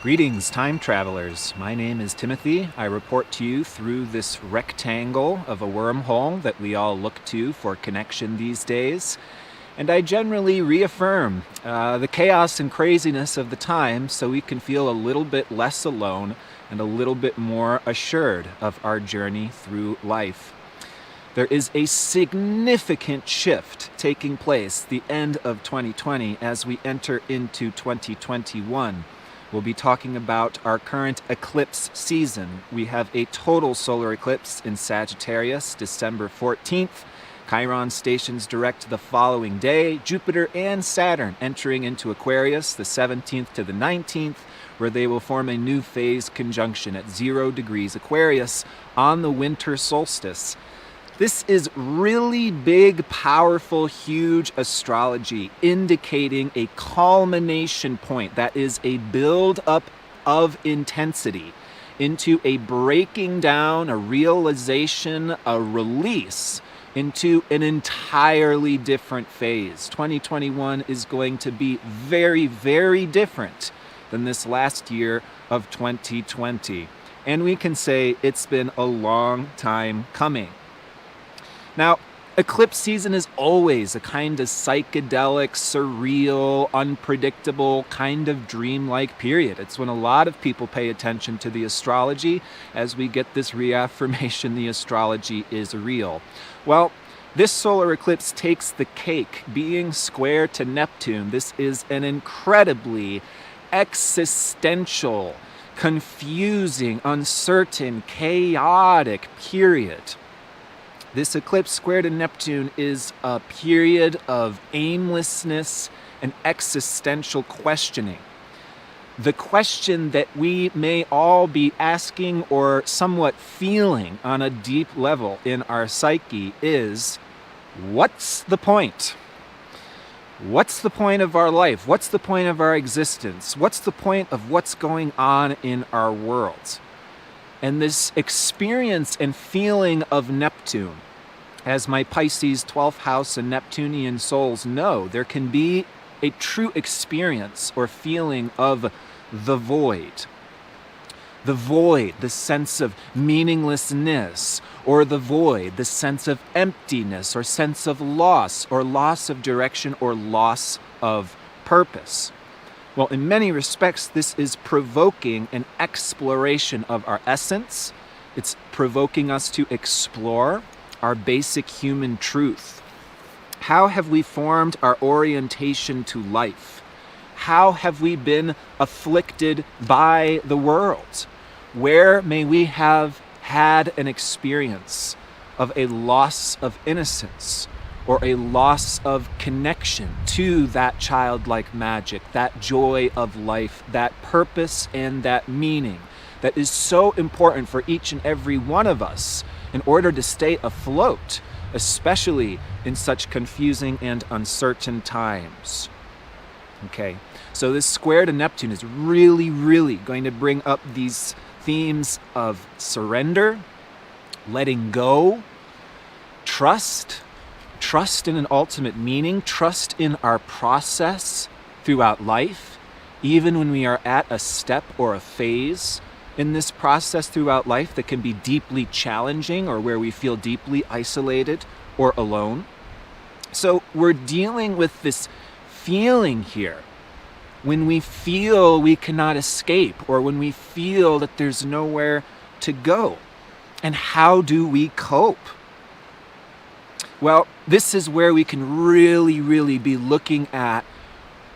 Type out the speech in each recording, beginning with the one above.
Greetings, time travelers. My name is Timothy. I report to you through this rectangle of a wormhole that we all look to for connection these days. And I generally reaffirm the chaos and craziness of the time so we can feel a little bit less alone and a little bit more assured of our journey through life. There is a significant shift taking place the end of 2020 as we enter into 2021. We'll be talking about our current eclipse season. We have a total solar eclipse in Sagittarius, December 14th. Chiron stations direct the following day. Jupiter and Saturn entering into Aquarius the 17th to the 19th, where they will form a new phase conjunction at 0 degrees Aquarius on the winter solstice. This is really big, powerful, huge astrology indicating a culmination point, that is a build-up of intensity into a breaking down, a realization, a release into an entirely different phase. 2021 is going to be very, very different than this last year of 2020. And we can say it's been a long time coming. Now, eclipse season is always a kind of psychedelic, surreal, unpredictable, kind of dreamlike period. It's when a lot of people pay attention to the astrology as we get this reaffirmation the astrology is real. Well, this solar eclipse takes the cake, being square to Neptune. This is an incredibly existential, confusing, uncertain, chaotic period. This eclipse square to Neptune is a period of aimlessness and existential questioning. The question that we may all be asking or somewhat feeling on a deep level in our psyche is, what's the point? What's the point of our life? What's the point of our existence? What's the point of what's going on in our world? And this experience and feeling of Neptune, as my Pisces 12th house and Neptunian souls know, there can be a true experience or feeling of the void. The void, the sense of meaninglessness, or the void, the sense of emptiness, or sense of loss of direction, or loss of purpose. Well, in many respects, this is provoking an exploration of our essence. It's provoking us to explore our basic human truth. How have we formed our orientation to life? How have we been afflicted by the world? Where may we have had an experience of a loss of innocence or a loss of connection to that childlike magic, that joy of life, that purpose and that meaning that is so important for each and every one of us in order to stay afloat, especially in such confusing and uncertain times. Okay, so this square to Neptune is really going to bring up these themes of surrender, letting go, trust in an ultimate meaning, trust in our process throughout life, even when we are at a step or a phase in this process throughout life that can be deeply challenging or where we feel deeply isolated or alone. So we're dealing with this feeling here when we feel we cannot escape or when we feel that there's nowhere to go. And how do we cope? Well, this is where we can really be looking at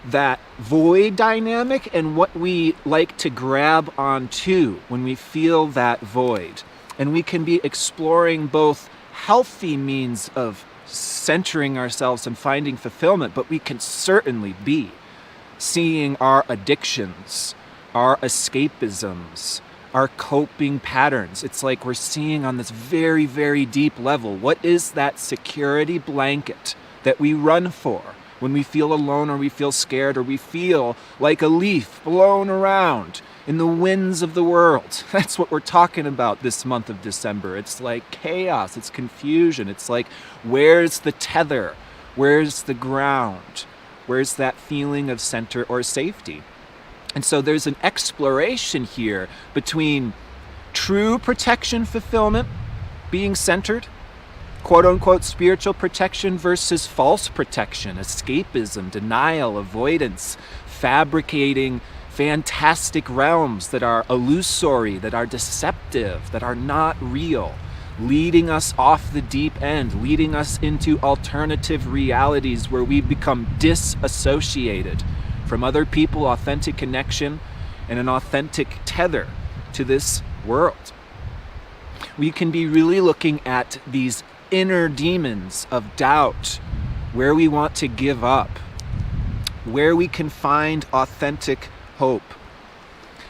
that void dynamic and what we like to grab onto when we feel that void. And we can be exploring both healthy means of centering ourselves and finding fulfillment, but we can certainly be seeing our addictions, our escapisms, our coping patterns. It's like we're seeing on this very deep level, what is that security blanket that we run for when we feel alone or we feel scared or we feel like a leaf blown around in the winds of the world? That's what we're talking about this month of December. It's like chaos, it's confusion. It's like, where's the tether? Where's the ground? Where's that feeling of center or safety? And so there's an exploration here between true protection fulfillment, being centered, quote unquote spiritual protection, versus false protection, escapism, denial, avoidance, fabricating fantastic realms that are illusory, that are deceptive, that are not real, leading us off the deep end, leading us into alternative realities where we become disassociated from other people, authentic connection, and an authentic tether to this world. We can be really looking at these inner demons of doubt, where we want to give up, where we can find authentic hope.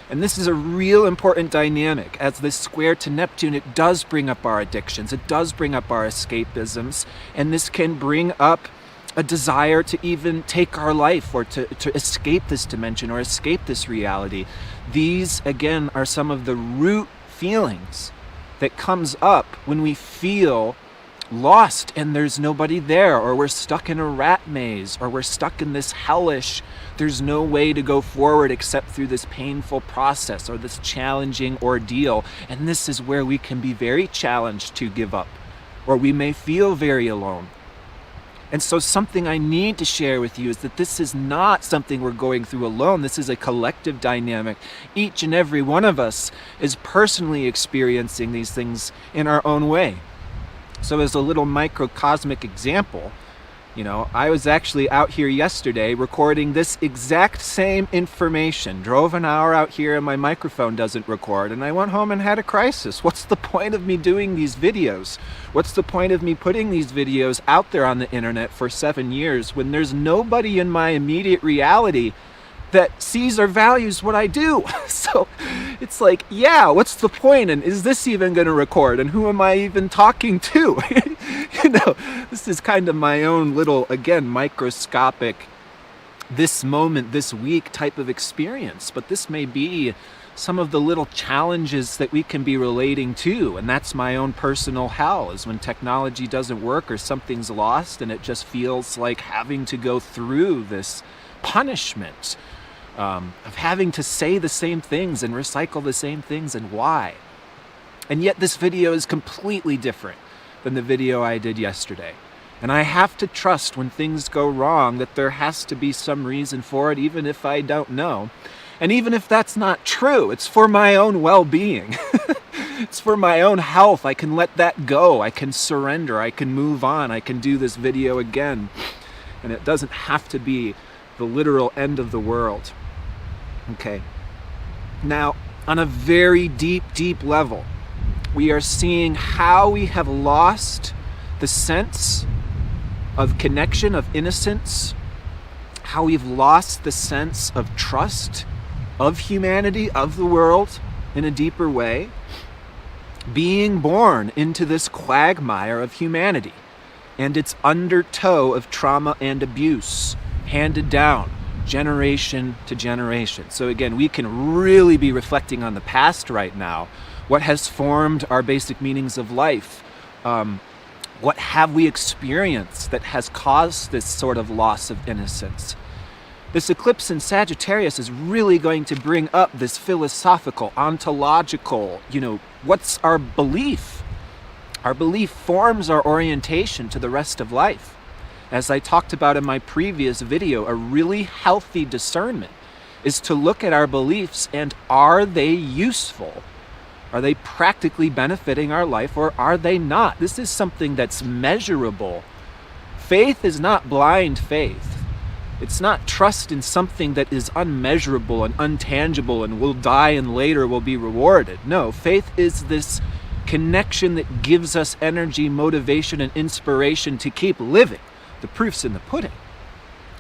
And this is a real important dynamic. As this square to Neptune, it does bring up our addictions, it does bring up our escapisms, and this can bring up a desire to even take our life, or to escape this dimension or escape this reality. These, again, are some of the root feelings that comes up when we feel lost and there's nobody there, or we're stuck in a rat maze, or we're stuck in this hellish, there's no way to go forward except through this painful process or this challenging ordeal. And this is where we can be very challenged to give up, or we may feel very alone. And so something I need to share with you is that this is not something we're going through alone. This is a collective dynamic. Each and every one of us is personally experiencing these things in our own way. So as a little microcosmic example, I was actually out here yesterday recording this exact same information. Drove an hour out here and my microphone doesn't record, and I went home and had a crisis. What's the point of me doing these videos? What's the point of me putting these videos out there on the internet for 7 years when there's nobody in my immediate reality that sees or values what I do? So it's like, yeah, what's the point? And is this even going to record? And who am I even talking to? This is kind of my own little, again, microscopic, this moment, this week type of experience. But this may be some of the little challenges that we can be relating to. And that's my own personal hell, is when technology doesn't work or something's lost and it just feels like having to go through this punishment of having to say the same things and recycle the same things, and why. And yet this video is completely different than the video I did yesterday. And I have to trust when things go wrong that there has to be some reason for it, even if I don't know. And even if that's not true, it's for my own well-being. It's for my own health. I can let that go. I can surrender. I can move on. I can do this video again. And it doesn't have to be the literal end of the world. Okay. Now, on a very deep, deep level, we are seeing how we have lost the sense of connection, of innocence, how we've lost the sense of trust of humanity, of the world in a deeper way, being born into this quagmire of humanity and its undertow of trauma and abuse handed down generation to generation. So again, we can really be reflecting on the past right now. What has formed our basic meanings of life? What have we experienced that has caused this sort of loss of innocence? This eclipse in Sagittarius is really going to bring up this philosophical, ontological, what's our belief? Our belief forms our orientation to the rest of life. As I talked about in my previous video, a really healthy discernment is to look at our beliefs and are they useful? Are they practically benefiting our life, or are they not? This is something that's measurable. Faith is not blind faith. It's not trust in something that is unmeasurable and untangible and will die and later will be rewarded. No, faith is this connection that gives us energy, motivation, and inspiration to keep living. The proof's in the pudding.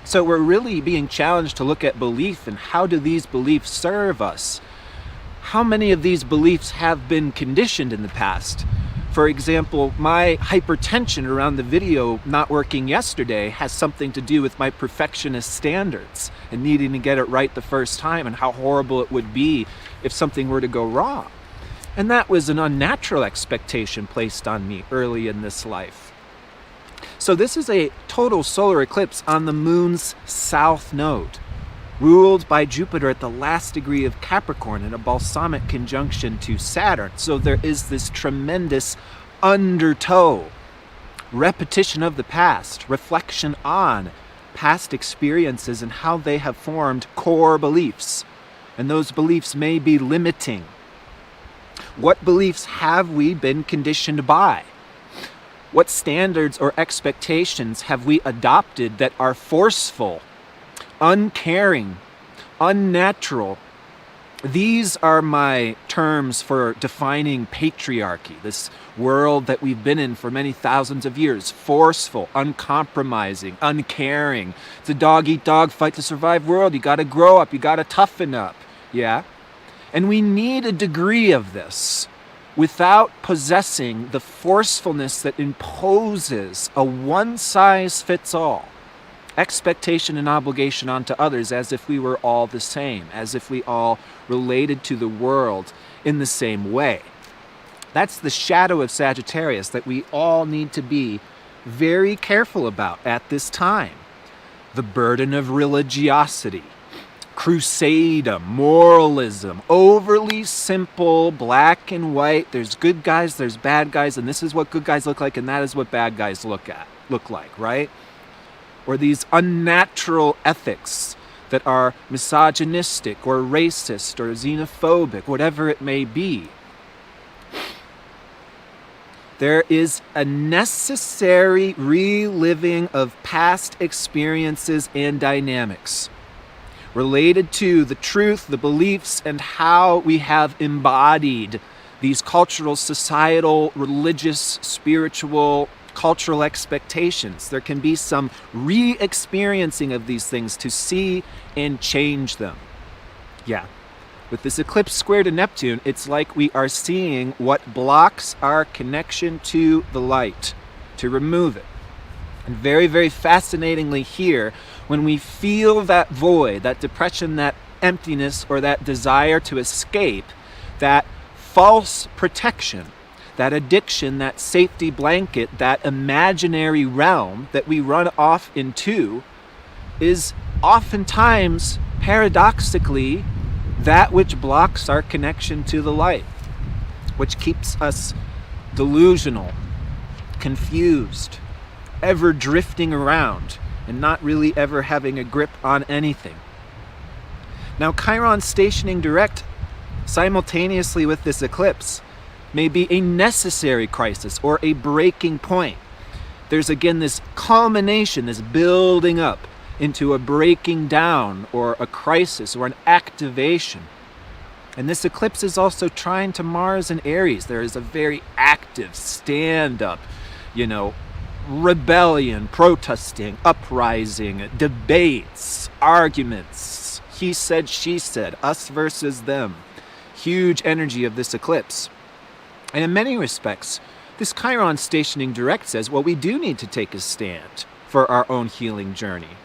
So we're really being challenged to look at belief and how do these beliefs serve us? How many of these beliefs have been conditioned in the past? For example, my hypertension around the video not working yesterday has something to do with my perfectionist standards and needing to get it right the first time, and how horrible it would be if something were to go wrong. And that was an unnatural expectation placed on me early in this life. So this is a total solar eclipse on the moon's south node. ruled by Jupiter at the last degree of Capricorn in a balsamic conjunction to Saturn. So there is this tremendous undertow, repetition of the past, reflection on past experiences and how they have formed core beliefs. And those beliefs may be limiting. What beliefs have we been conditioned by? What standards or expectations have we adopted that are forceful, uncaring, unnatural? These are my terms for defining patriarchy, this world that we've been in for many thousands of years. Forceful, uncompromising, uncaring. It's a dog-eat-dog, fight-to-survive world. You got to grow up. You got to toughen up. Yeah? And we need a degree of this without possessing the forcefulness that imposes a one-size-fits-all expectation and obligation onto others, as if we were all the same, as if we all related to the world in the same way. That's the shadow of Sagittarius that we all need to be very careful about at this time. The burden of religiosity, crusadum, moralism, overly simple, black and white. There's good guys, there's bad guys, and this is what good guys look like, and that is what bad guys look like, right? Or these unnatural ethics that are misogynistic or racist or xenophobic, whatever it may be. There is a necessary reliving of past experiences and dynamics related to the truth, the beliefs, and how we have embodied these cultural, societal, religious, spiritual, cultural expectations. There can be some re-experiencing of these things to see and change them. Yeah. With this eclipse square to Neptune, it's like we are seeing what blocks our connection to the light, to remove it. And very, very fascinatingly here, when we feel that void, that depression, that emptiness, or that desire to escape, that false protection, that addiction, that safety blanket, that imaginary realm that we run off into is oftentimes, paradoxically, that which blocks our connection to the light, which keeps us delusional, confused, ever drifting around, and not really ever having a grip on anything. Now, Chiron stationing direct simultaneously with this eclipse may be a necessary crisis or a breaking point. There's again this culmination, this building up into a breaking down or a crisis or an activation. And this eclipse is also trine to Mars and Aries. There is a very active stand-up, rebellion, protesting, uprising, debates, arguments, he said, she said, us versus them. Huge energy of this eclipse. And in many respects, this Chiron stationing direct says, well, we do need to take a stand for our own healing journey,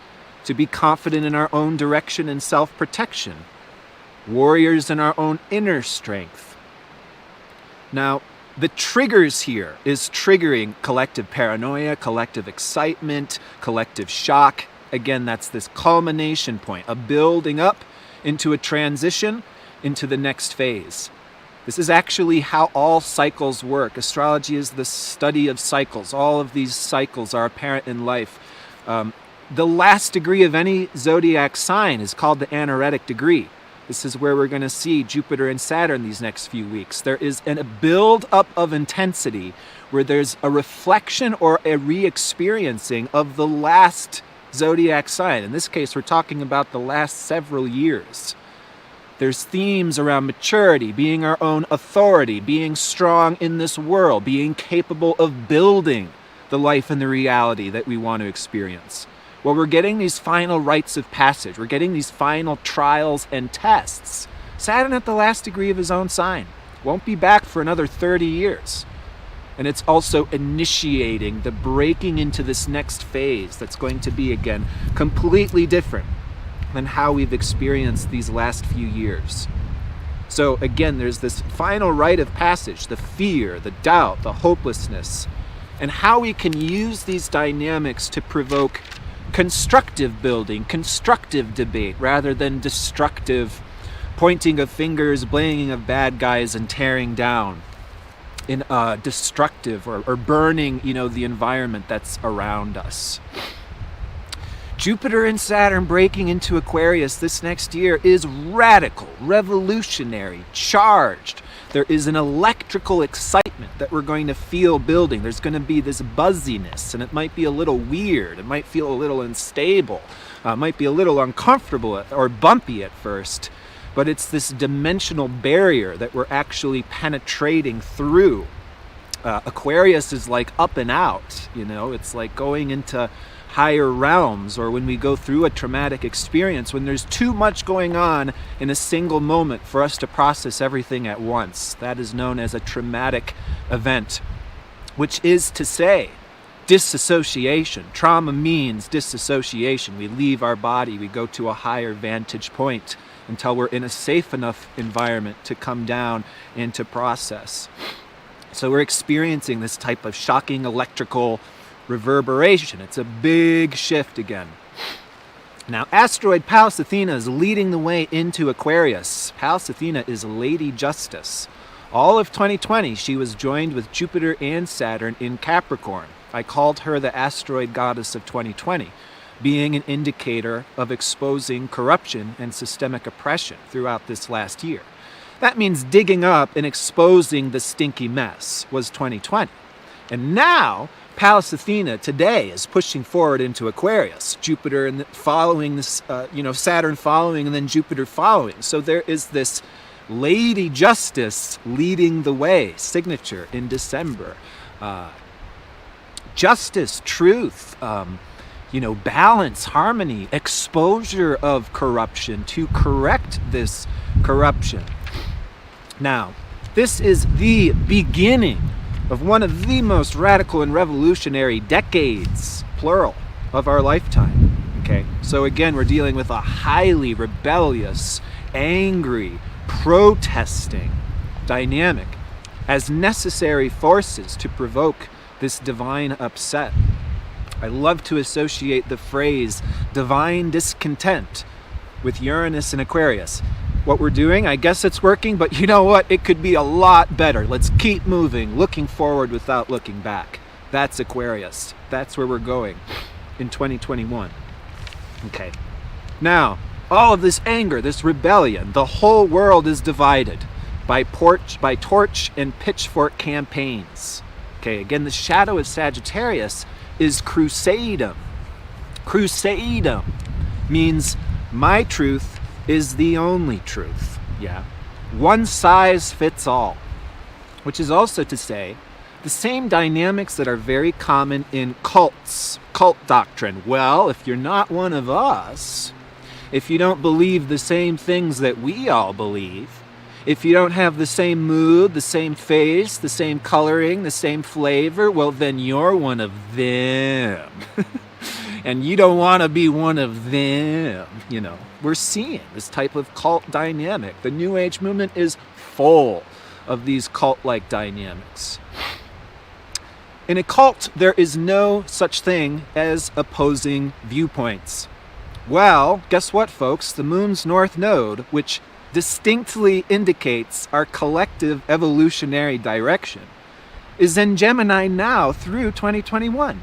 to be confident in our own direction and self-protection, warriors in our own inner strength. Now, the triggers here is triggering collective paranoia, collective excitement, collective shock. Again, that's this culmination point, a building up into a transition into the next phase. This is actually how all cycles work. Astrology is the study of cycles. All of these cycles are apparent in life. The last degree of any zodiac sign is called the anaretic degree. This is where we're going to see Jupiter and Saturn these next few weeks. There is a build-up of intensity where there's a reflection or a re-experiencing of the last zodiac sign. In this case, we're talking about the last several years. There's themes around maturity, being our own authority, being strong in this world, being capable of building the life and the reality that we want to experience. Well, we're getting these final rites of passage. We're getting these final trials and tests. Saturn at the last degree of his own sign. Won't be back for another 30 years. And it's also initiating the breaking into this next phase that's going to be, again, completely different than how we've experienced these last few years. So again, there's this final rite of passage, the fear, the doubt, the hopelessness, and how we can use these dynamics to provoke constructive building, constructive debate, rather than destructive pointing of fingers, blaming of bad guys, and tearing down in destructive or burning, the environment that's around us. Jupiter and Saturn breaking into Aquarius this next year is radical, revolutionary, charged. There is an electrical excitement that we're going to feel building. There's going to be this buzziness, and it might be a little weird. It might feel a little unstable. It might be a little uncomfortable or bumpy at first. But it's this dimensional barrier that we're actually penetrating through. Aquarius is like up and out, It's like going into higher realms, or when we go through a traumatic experience, when there's too much going on in a single moment for us to process everything at once. That is known as a traumatic event, which is to say, disassociation. Trauma means disassociation. We leave our body, we go to a higher vantage point until we're in a safe enough environment to come down and to process. So we're experiencing this type of shocking electrical reverberation. It's a big shift again. Now, asteroid Palsithena is leading the way into Aquarius. Palsithena is Lady Justice. All of 2020, she was joined with Jupiter and Saturn in Capricorn. I called her the asteroid goddess of 2020, being an indicator of exposing corruption and systemic oppression throughout this last year. That means digging up and exposing the stinky mess was 2020. And now, Palsithena today is pushing forward into Aquarius. Jupiter and following this, Saturn following, and then Jupiter following. So there is this Lady Justice leading the way signature in December. Justice, truth, balance, harmony, exposure of corruption to correct this corruption. Now, this is the beginning of one of the most radical and revolutionary decades, plural, of our lifetime. Okay, so again, we're dealing with a highly rebellious, angry, protesting dynamic as necessary forces to provoke this divine upset. I love to associate the phrase divine discontent with Uranus and Aquarius. What we're doing, I guess it's working, but you know what? It could be a lot better. Let's keep moving, looking forward without looking back. That's Aquarius. That's where we're going in 2021. Okay. Now, all of this anger, this rebellion, the whole world is divided by torch and pitchfork campaigns. Okay, again, the shadow of Sagittarius is crusadum. Crusadum means my truth is the only truth. Yeah. One size fits all. Which is also to say, the same dynamics that are very common in cults, cult doctrine. Well, if you're not one of us, if you don't believe the same things that we all believe, if you don't have the same mood, the same face, the same coloring, the same flavor, well, then you're one of them. And you don't want to be one of them, We're seeing this type of cult dynamic. The New Age movement is full of these cult-like dynamics. In a cult, there is no such thing as opposing viewpoints. Well, guess what, folks? The moon's north node, which distinctly indicates our collective evolutionary direction, is in Gemini now through 2021.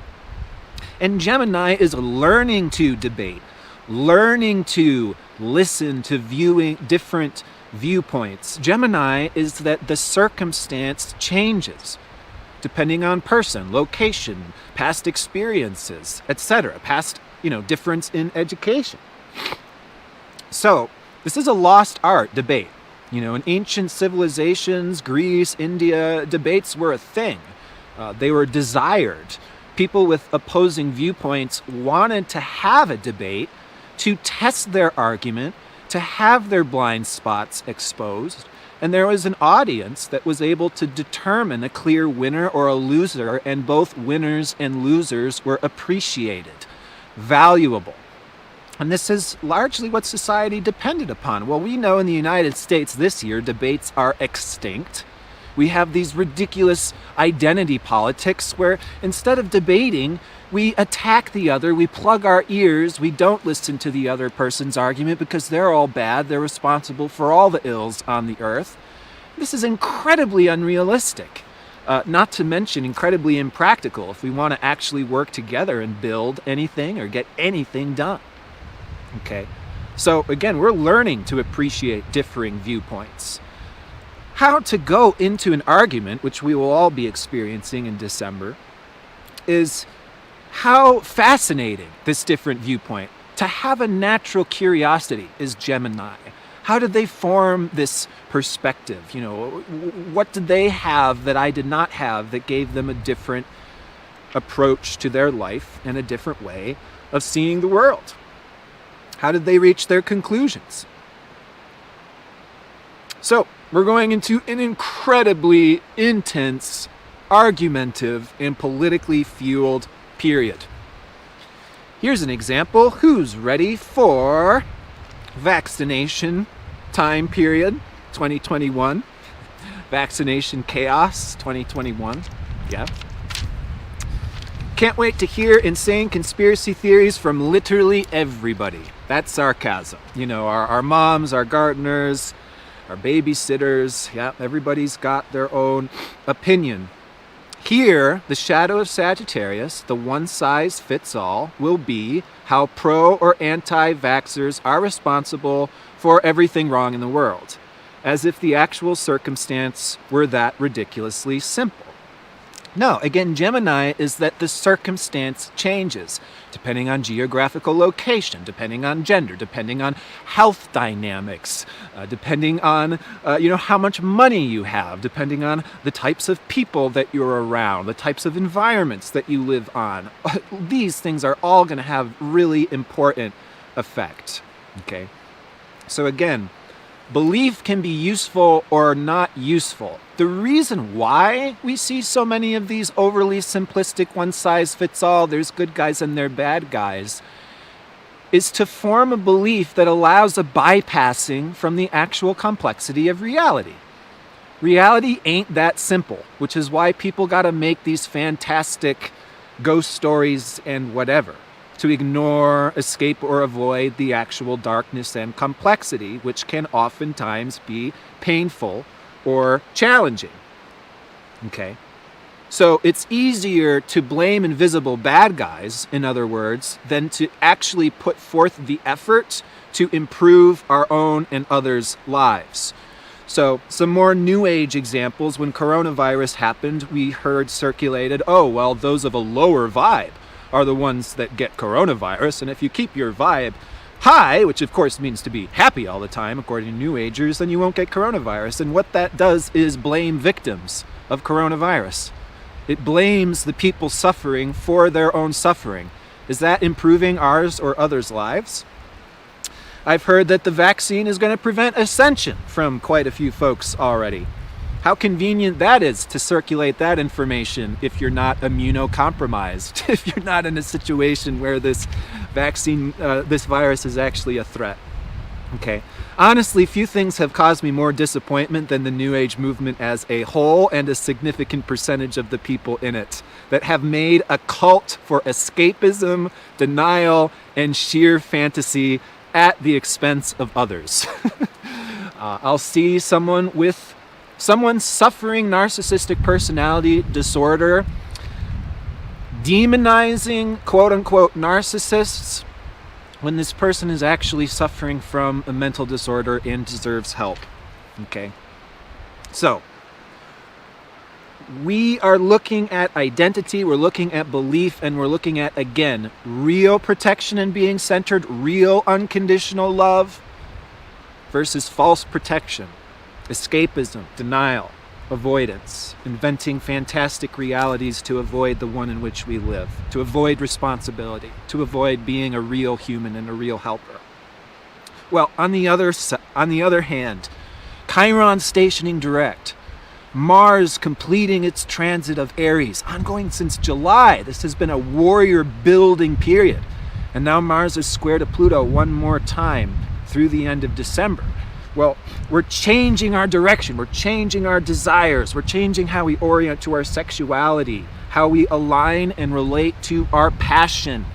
And Gemini is learning to debate, learning to listen to viewing different viewpoints. Gemini is that the circumstance changes depending on person, location, past experiences, etc. Past, difference in education. So, this is a lost art debate. In ancient civilizations, Greece, India, debates were a thing. They were desired. People with opposing viewpoints wanted to have a debate to test their argument, to have their blind spots exposed, and there was an audience that was able to determine a clear winner or a loser, and both winners and losers were appreciated, valuable. And this is largely what society depended upon. Well, we know in the United States this year, debates are extinct. We have these ridiculous identity politics where instead of debating, we attack the other, we plug our ears, we don't listen to the other person's argument because they're all bad, they're responsible for all the ills on the earth. This is incredibly unrealistic, not to mention incredibly impractical if we want to actually work together and build anything or get anything done. Okay, so again, we're learning to appreciate differing viewpoints. How to go into an argument, which we will all be experiencing in December, is how fascinating this different viewpoint. To have a natural curiosity is Gemini. How did they form this perspective? What did they have that I did not have that gave them a different approach to their life and a different way of seeing the world? How did they reach their conclusions? So, we're going into an incredibly intense, argumentative, and politically fueled period. Here's an example. Who's ready for vaccination time period 2021? Vaccination chaos 2021. Yeah. Can't wait to hear insane conspiracy theories from literally everybody. That's sarcasm. Our moms, our gardeners, our babysitters. Yeah, everybody's got their own opinion. Here, the shadow of Sagittarius, the one-size-fits-all, will be how pro or anti-vaxxers are responsible for everything wrong in the world, as if the actual circumstance were that ridiculously simple. No, again, Gemini is that the circumstance changes depending on geographical location, depending on gender, depending on health dynamics, depending on how much money you have, depending on the types of people that you're around, the types of environments that you live on. These things are all going to have really important effect. Okay, so again, belief can be useful or not useful. The reason why we see so many of these overly simplistic one-size-fits-all, there's good guys and there are bad guys, is to form a belief that allows a bypassing from the actual complexity of reality. Reality ain't that simple, which is why people gotta make these fantastic ghost stories and whatever, to ignore, escape, or avoid the actual darkness and complexity, which can oftentimes be painful or challenging. Okay? So it's easier to blame invisible bad guys, in other words, than to actually put forth the effort to improve our own and others' lives. So some more New Age examples. When coronavirus happened, we heard circulated, those of a lower vibe are the ones that get coronavirus, and if you keep your vibe high, which of course means to be happy all the time, according to New Agers, then you won't get coronavirus. And what that does is blame victims of coronavirus. It blames the people suffering for their own suffering. Is that improving ours or others' lives? I've heard that the vaccine is going to prevent ascension from quite a few folks already. How convenient that is to circulate that information if you're not immunocompromised, if you're not in a situation where this vaccine, this virus is actually a threat. Okay. Honestly, few things have caused me more disappointment than the New Age movement as a whole and a significant percentage of the people in it that have made a cult for escapism, denial, and sheer fantasy at the expense of others. I'll see someone suffering narcissistic personality disorder demonizing quote-unquote narcissists when this person is actually suffering from a mental disorder and deserves help. Okay? So, we are looking at identity, we're looking at belief, and we're looking at, again, real protection and being centered, real unconditional love versus false protection, escapism, denial, avoidance, inventing fantastic realities to avoid the one in which we live, to avoid responsibility, to avoid being a real human and a real helper. Well, on the other hand, Chiron stationing direct, Mars completing its transit of Aries, ongoing since July. This has been a warrior building period. And now Mars is square to Pluto one more time through the end of December. Well, we're changing our direction, we're changing our desires, we're changing how we orient to our sexuality, how we align and relate to our passion.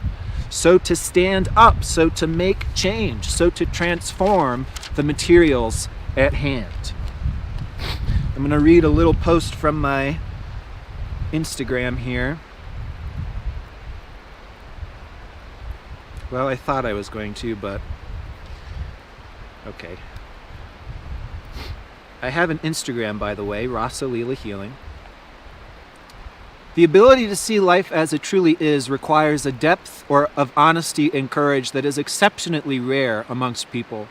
So to stand up, so to make change, so to transform the materials at hand. I'm going to read a little post from my Instagram here. Well, I thought I was going to, but okay. I have an Instagram, by the way, Rasa Leela Healing. The ability to see life as it truly is requires a depth of honesty and courage that is exceptionally rare amongst people.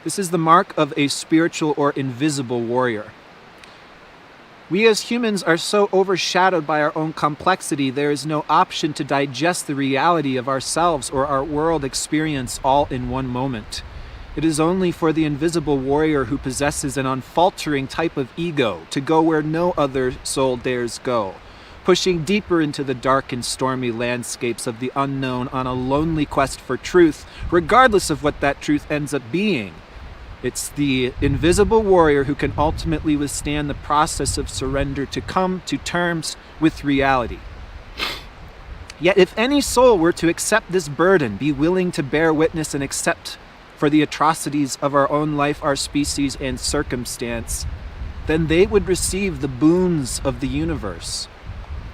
This is the mark of a spiritual or invisible warrior. We as humans are so overshadowed by our own complexity, there is no option to digest the reality of ourselves or our world experience all in one moment. It is only for the invisible warrior who possesses an unfaltering type of ego to go where no other soul dares go, pushing deeper into the dark and stormy landscapes of the unknown on a lonely quest for truth, regardless of what that truth ends up being. It's the invisible warrior who can ultimately withstand the process of surrender to come to terms with reality. Yet if any soul were to accept this burden, be willing to bear witness and accept for the atrocities of our own life, our species, and circumstance, then they would receive the boons of the universe.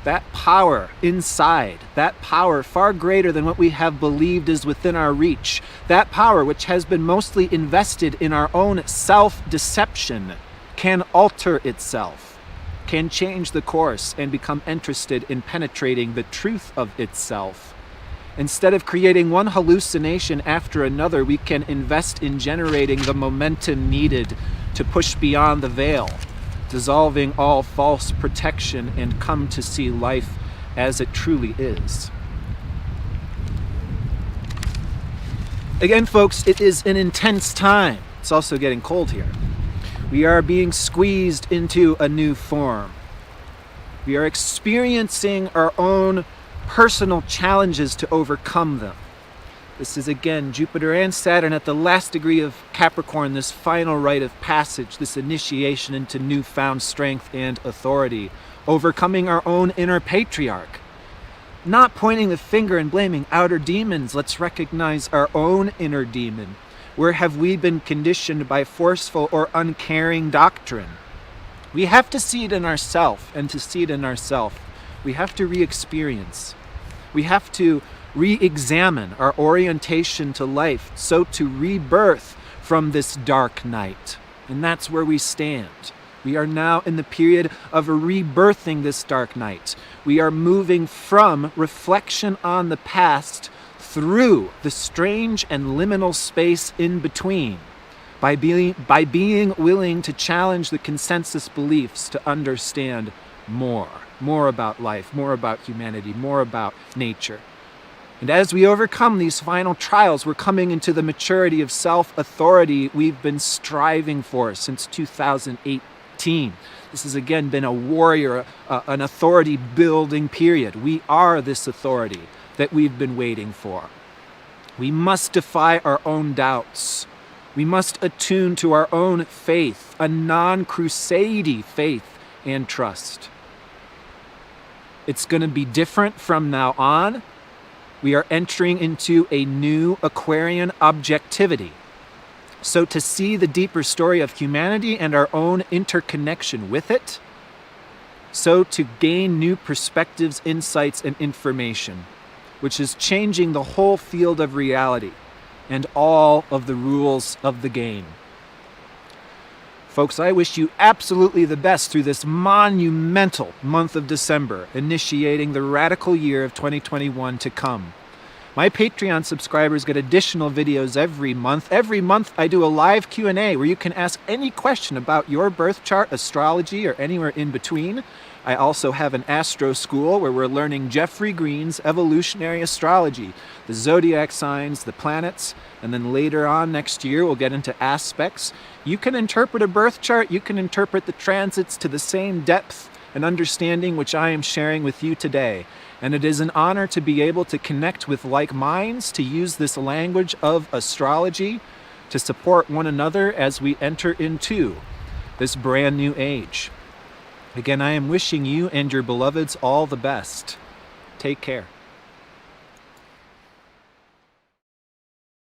That power inside, that power far greater than what we have believed is within our reach, that power which has been mostly invested in our own self-deception, can alter itself, can change the course and become interested in penetrating the truth of itself. Instead of creating one hallucination after another, we can invest in generating the momentum needed to push beyond the veil, dissolving all false protection and come to see life as it truly is. Again, folks, it is an intense time. It's also getting cold here. We are being squeezed into a new form. We are experiencing our own personal challenges to overcome them. This is again Jupiter and Saturn at the last degree of Capricorn, this final rite of passage, this initiation into newfound strength and authority, overcoming our own inner patriarch. Not pointing the finger and blaming outer demons, let's recognize our own inner demon. Where have we been conditioned by forceful or uncaring doctrine? We have to see it in ourselves, and to see it in ourselves, we have to re-experience. We have to re-examine our orientation to life, so to rebirth from this dark night. And that's where we stand. We are now in the period of rebirthing this dark night. We are moving from reflection on the past through the strange and liminal space in between, by being willing to challenge the consensus beliefs to understand more about life, more about humanity, more about nature. And as we overcome these final trials, we're coming into the maturity of self-authority we've been striving for since 2018. This has again been a warrior, an authority-building period. We are this authority that we've been waiting for. We must defy our own doubts. We must attune to our own faith, a non-crusade faith and trust. It's going to be different from now on. We are entering into a new Aquarian objectivity. So to see the deeper story of humanity and our own interconnection with it, so to gain new perspectives, insights, and information, which is changing the whole field of reality and all of the rules of the game. Folks, I wish you absolutely the best through this monumental month of December, initiating the radical year of 2021 to come. My Patreon subscribers get additional videos every month. Every month I do a live Q&A where you can ask any question about your birth chart, astrology, or anywhere in between. I also have an astro school where we're learning Jeffrey Green's evolutionary astrology, the zodiac signs, the planets, and then later on next year we'll get into aspects. You can interpret a birth chart, you can interpret the transits to the same depth and understanding which I am sharing with you today. And it is an honor to be able to connect with like minds, to use this language of astrology to support one another as we enter into this brand new age. Again, I am wishing you and your beloveds all the best. Take care.